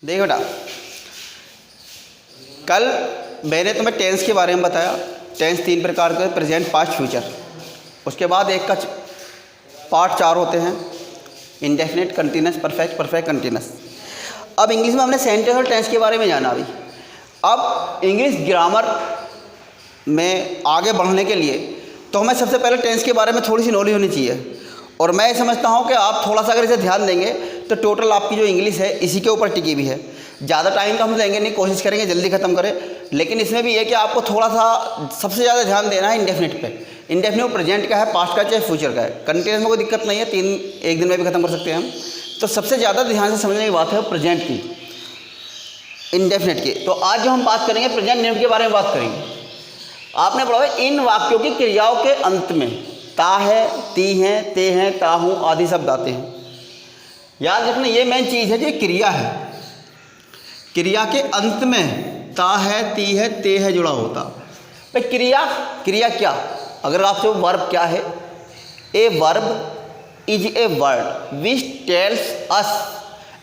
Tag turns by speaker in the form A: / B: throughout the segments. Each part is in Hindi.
A: देखो बेटा, कल मैंने तुम्हें टेंस के बारे में बताया। टेंस 3 प्रकार के, प्रेजेंट, पास्ट, फ्यूचर। उसके बाद एक का पार्ट 4 होते हैं, indefinite, continuous, perfect, perfect continuous. अब इंग्लिश में हमने सेंटेंस और टेंस के बारे में जाना अभी। अब इंग्लिश ग्रामर में आगे बढ़ने के लिए तो हमें सबसे पहले टेंस के बारे में थोड़ी सी नॉलेज होनी चाहिए। और मैं ये समझता हूँ कि आप थोड़ा सा अगर इसे ध्यान देंगे तो टोटल आपकी जो इंग्लिश है इसी के ऊपर टिकी भी है। ज़्यादा टाइम तो हम लेंगे नहीं, कोशिश करेंगे जल्दी ख़त्म करें। लेकिन इसमें भी है कि आपको थोड़ा सा सबसे ज़्यादा ध्यान देना है इंडेफिनिट पे। इंडेफिनिट प्रेजेंट का है, पास्ट का, चाहे फ्यूचर का है। कंटिन्यूस में कोई दिक्कत नहीं है, 1 दिन में भी ख़त्म कर सकते हैं हम। तो सबसे ज़्यादा ध्यान से समझने की बात है प्रेजेंट की, इंडेफिनिट की। तो आज जो हम बात करेंगे प्रेजेंट इंडेफिनिट के बारे में बात करेंगे। आपने पढ़ा है इन वाक्यों की क्रियाओं के अंत में ता है, ती हैं, ते हैं, ता हूँ आदि शब्द आते हैं। याद रखना, ये मेन चीज़ है जो क्रिया है। क्रिया के अंत में ता है, ती है, ते है जुड़ा होता। भाई क्रिया क्या? अगर आपसे वो वर्ब क्या है? A verb is a word which tells us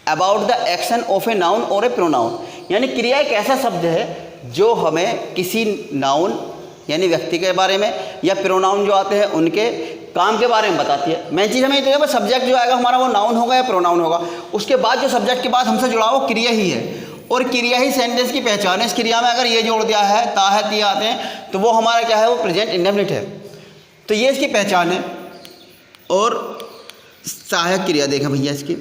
A: about the action of a noun और ए प्रोनाउन। यानी क्रिया एक ऐसा शब्द है जो हमें किसी नाउन यानी व्यक्ति के बारे में या प्रोनाउन जो आते हैं उनके काम के बारे में बताती है। मेन चीज़ हमें ये तो है, सब्जेक्ट जो आएगा हमारा वो नाउन होगा या प्रोनाउन होगा। उसके बाद जो सब्जेक्ट के बाद हमसे जुड़ा वो क्रिया ही है, और क्रिया ही सेंटेंस की पहचान है। इस क्रिया में अगर ये जोड़ दिया है, ता है, ती आते हैं, तो वो हमारा क्या है? वो प्रेजेंट इंडेफिनिट है। तो ये इसकी पहचान है। और सहायक क्रिया देखा भैया, इसकी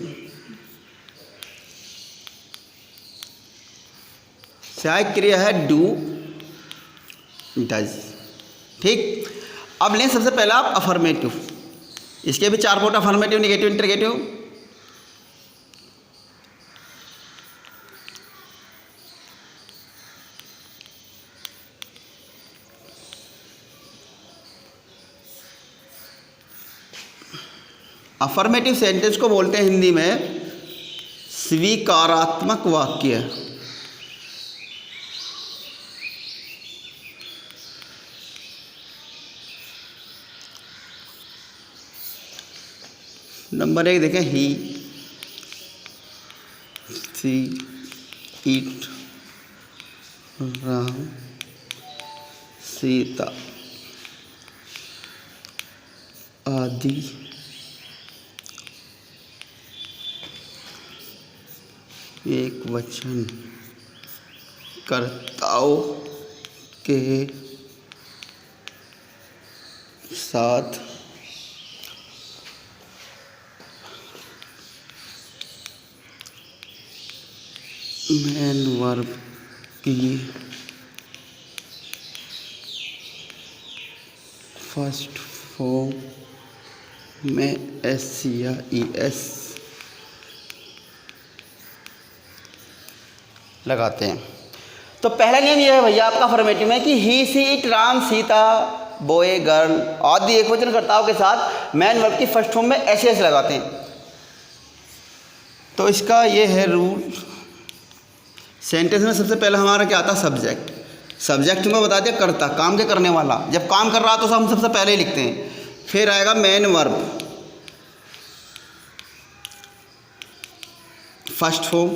A: सहायक क्रिया है डू, डज। ठीक। अब लें सबसे पहला आप अफर्मेटिव। इसके भी 4 port, affirmative, negative, interrogative. Affirmative sentence को बोलते हैं हिंदी में स्वीकारात्मक वाक्य। नंबर 1 देखें, ही, सी, इट, राम, सीता आदि एक वचन कर्ताओं के साथ मेन वर्ब की फर्स्ट फॉर्म में एस या ES लगाते हैं। तो पहला नियम यह है भैया आपका अफर्मेटिव में कि he, she, it, Ram, Sita, boy, girl आदि एकवचन कर्ताओं के साथ मेन वर्ब की फर्स्ट फॉर्म में एस लगाते हैं। तो इसका ये है रूल। सेंटेंस में सबसे पहले हमारा क्या आता है? सब्जेक्ट। सब्जेक्ट में बता दिया कर्ता, काम के करने वाला। जब काम कर रहा तो हम सबसे पहले ही लिखते हैं। फिर आएगा main verb, first form.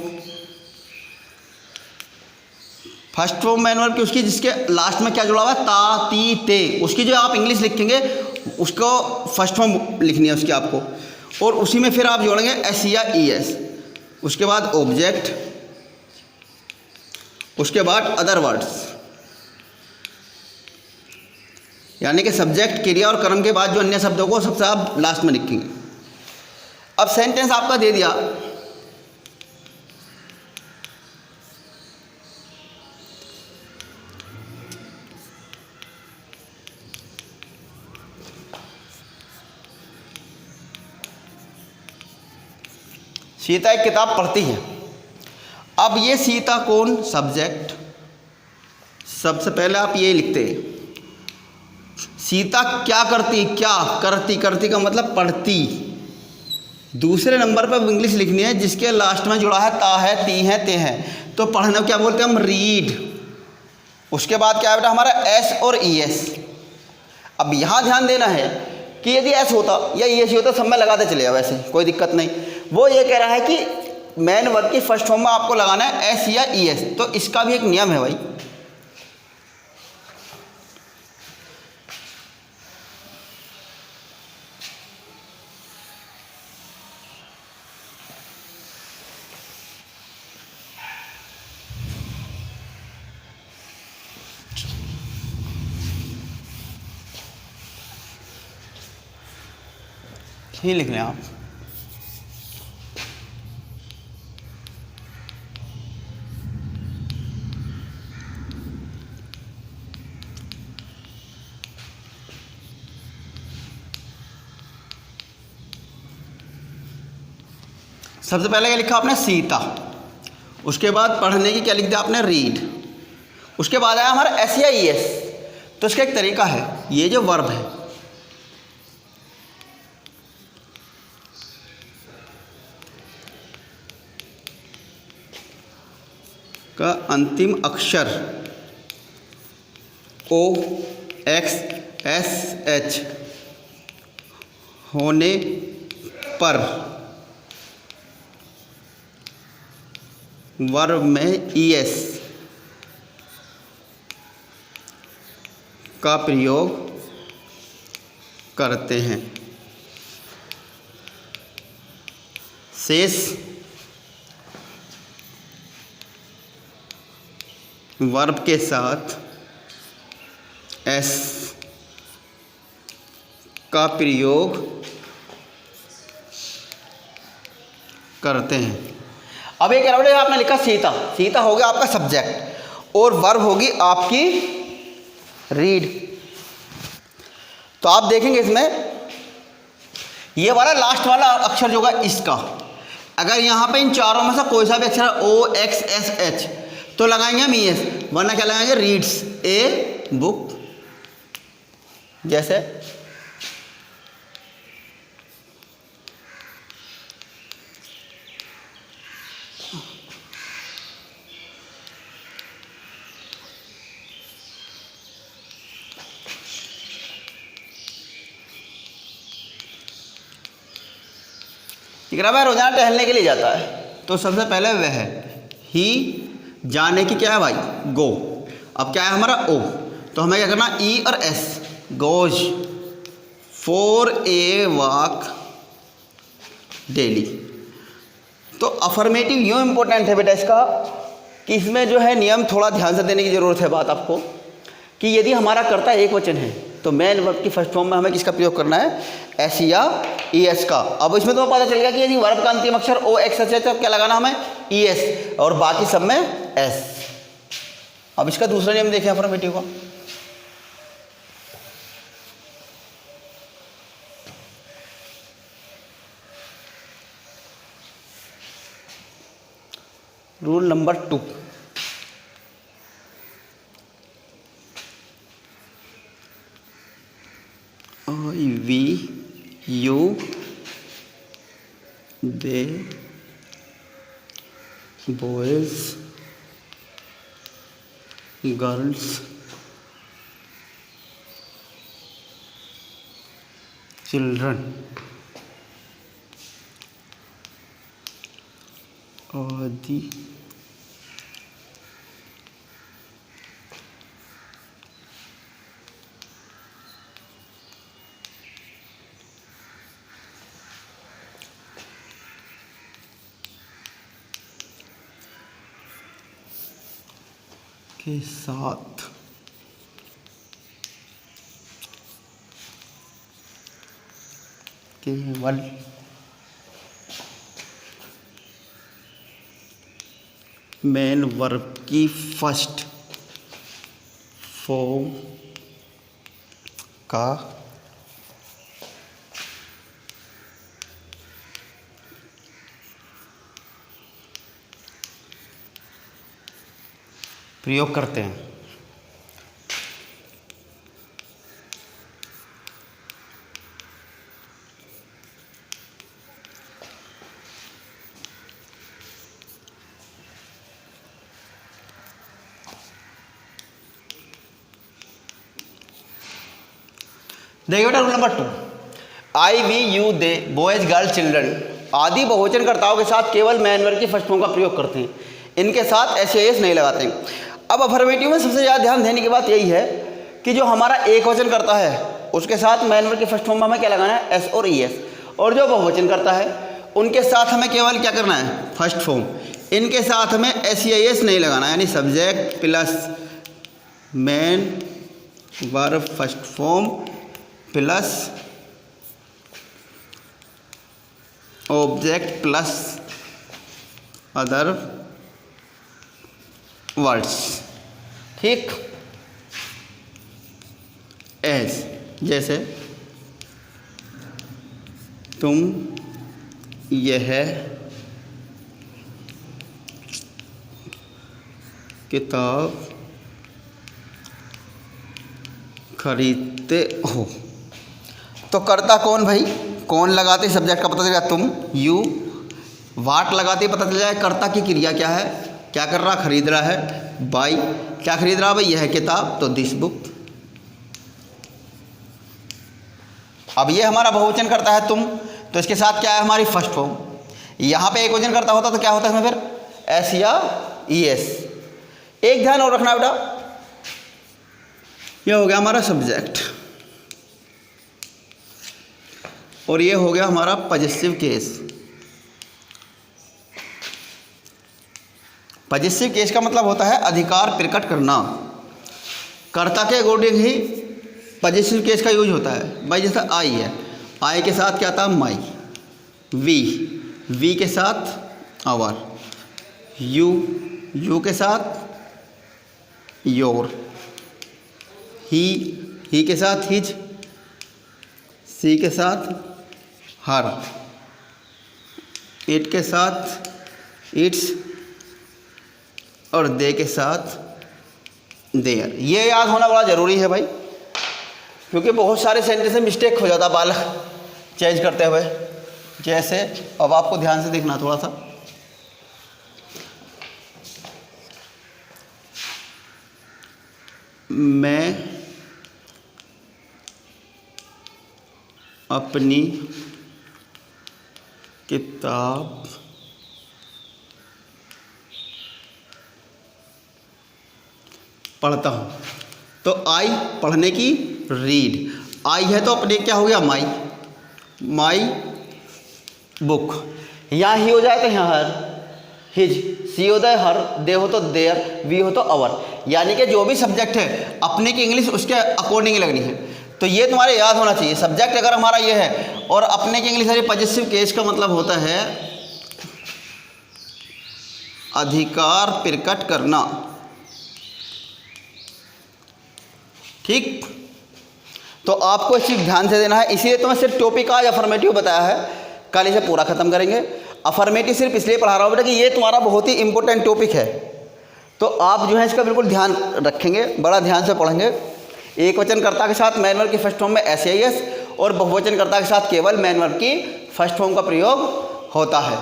A: First form main verb की उसकी जिसके लास्ट में क्या जुड़ा हुआ है? ता, ती, ते। उसकी जो आप इंग्लिश लिखेंगे उसको फर्स्ट फॉर्म लिखनी है उसकी आपको, और उसी में फिर आप जोड़ेंगे एस या ES। उसके बाद ऑब्जेक्ट, उसके बाद अदर वर्ड्स। यानी कि सब्जेक्ट, क्रिया और कर्म के बाद जो अन्य शब्दों को सबसे आप लास्ट में लिखेंगे। अब सेंटेंस आपका दे दिया, सीता एक किताब पढ़ती है। अब ये सीता कौन? सब्जेक्ट। सबसे पहले आप ये लिखते हैं सीता क्या करती? क्या करती? करती का मतलब पढ़ती। दूसरे नंबर पर इंग्लिश लिखनी है जिसके लास्ट में जुड़ा है ता है, ती है, ते है। तो पढ़ना क्या बोलते हैं हम? रीड। उसके बाद क्या है बेटा हमारा? S और ES। अब यहाँ ध्यान देना है कि यदि S होता या ES होता सब में लगाते चले, वैसे कोई दिक्कत नहीं। वो ये कह रहा है कि मेन वर्ब की फर्स्ट फॉर्म में आपको लगाना है एस या ई एस। तो इसका भी एक नियम है भाई। ये लिख लें आप। सबसे पहले क्या लिखा आपने? सीता। उसके बाद पढ़ने की क्या लिख दिया आपने? रीड। उसके बाद आया हमारा एस या ई एस। तो इसका एक तरीका है, ये जो वर्ब है का अंतिम अक्षर ओ एक्स एस एच होने पर वर्ब में ई एस का प्रयोग करते हैं। शेष वर्ब के साथ एस का प्रयोग करते हैं। अब एक रहा आपने लिखा सीता। सीता हो गया आपका सब्जेक्ट और वर्ब होगी आपकी रीड। तो आप देखेंगे इसमें ये वाला लास्ट वाला अक्षर जो होगा इसका, अगर यहाँ पे इन चारों में से कोई सा भी अक्षर ओ एक्स एस एच तो लगाएंगे हम ई एस, वरना क्या लगाएंगे? Reads a book. जैसे भाई रोजाना टहलने के लिए जाता है, तो सबसे पहले वह है ही। जाने की क्या है भाई? गो। अब क्या है हमारा? ओ। तो हमें क्या करना? ई और S. Goes for a walk daily. तो अफर्मेटिव यूँ इम्पोर्टेंट है बेटा इसका कि इसमें जो है नियम थोड़ा ध्यान से देने की ज़रूरत है बात आपको, कि यदि हमारा कर्ता एक वचन है तो मेन वर्ब की फर्स्ट फॉर्म में हमें किसका प्रयोग करना है? एस या ई एस का। अब इसमें तो पता चल गया कि यदि वर्ब का अंतिम अक्षर ओ एक्स एच है तो क्या लगाना हमें? ई एस, और बाकी सब में एस। अब इसका दूसरा नियम देखें अफर्मेटिव का। Rule number 2, I we you they boys girls children आदि के साथ केवल मेन वर्ब की फर्स्ट फॉर्म का प्रयोग करते हैं। देखिए बेटा rule number 2, I we you they boys girl children आदि बहुवचनकर्ताओं के साथ केवल मैन वर्ग की फर्स्ट फॉर्म का प्रयोग करते हैं, इनके साथ एस नहीं लगाते हैं। अब अफर्मेटिव में सबसे ज़्यादा ध्यान देने की बात यही है कि जो हमारा एक वचन करता है उसके साथ मैन वर्ग की फर्स्ट फॉर्म में हमें क्या लगाना है, एस और ई एस, और जो बहुवचन करता है उनके साथ हमें केवल क्या करना है, फर्स्ट फॉर्म, इनके साथ हमें एस या एस नहीं लगाना, यानी subject plus man verb first form plus object plus other words. ठीक, एज जैसे तुम यह किताब खरीदते हो। तो करता कौन भाई, कौन लगाते सब्जेक्ट का पता चलेगा तुम, यू, वाट लगाते पता चल जाए कर्ता की क्रिया क्या है, क्या कर रहा, खरीद रहा है, बाई क्या खरीद रहा भाई, यह किताब, तो दिस बुक। अब ये हमारा बहुवचन करता है तुम, तो इसके साथ क्या है हमारी फर्स्ट फॉर्म। यहाँ पे एक वचन करता होता तो क्या होता है इसमें फिर एस या ई एस। एक ध्यान और रखना बेटा, ये हो गया हमारा सब्जेक्ट और ये हो गया हमारा पॉजेसिव केस। पॉजेसिव केस का मतलब होता है अधिकार प्रकट करना, कर्ता के अकॉर्डिंग ही पॉजेसिव केस का यूज होता है। भाई जैसा आई है, आई के साथ क्या था माई, वी के साथ आवर, यू के साथ योर, ही के साथ हिज, सी के साथ हर, इट के साथ इट्स और दे के साथ देयर। ये याद होना बड़ा ज़रूरी है भाई, क्योंकि बहुत सारे सेंटेंस में मिस्टेक हो जाता बालक चेंज करते हुए। जैसे अब आपको ध्यान से देखना थोड़ा सा, मैं अपनी किताब पढ़ता हूँ, तो आई पढ़ने की, रीड, आई है तो अपने क्या हो गया माई बुक। यहाँ ही हो जाए तो यहाँ हर, हिज, सी हो जाए हर, दे हो तो देयर, वी हो तो अवर, यानी कि जो भी सब्जेक्ट है अपने की इंग्लिश उसके अकॉर्डिंग लगनी है। तो ये तुम्हारे याद होना चाहिए, सब्जेक्ट अगर हमारा ये है और अपने की इंग्लिश, अरे पॉजेसिव केस का मतलब होता है अधिकार प्रकट करना। ठीक, तो आपको इस चीज़ ध्यान से देना है, इसीलिए तो मैं सिर्फ टॉपिक आज अफर्मेटिव बताया है, कल इसे पूरा खत्म करेंगे। अफर्मेटिव सिर्फ इसलिए पढ़ा रहा हूँ बेटा कि ये तुम्हारा बहुत ही इंपॉर्टेंट टॉपिक है, तो आप जो है इसका बिल्कुल ध्यान रखेंगे, बड़ा ध्यान से पढ़ेंगे। एक वचनकर्ता के साथ मैन वर्ब की फर्स्ट फॉर्म में एस और बहुवचनकर्ता के साथ केवल मैन वर्ब की फर्स्ट फॉर्म का प्रयोग होता है।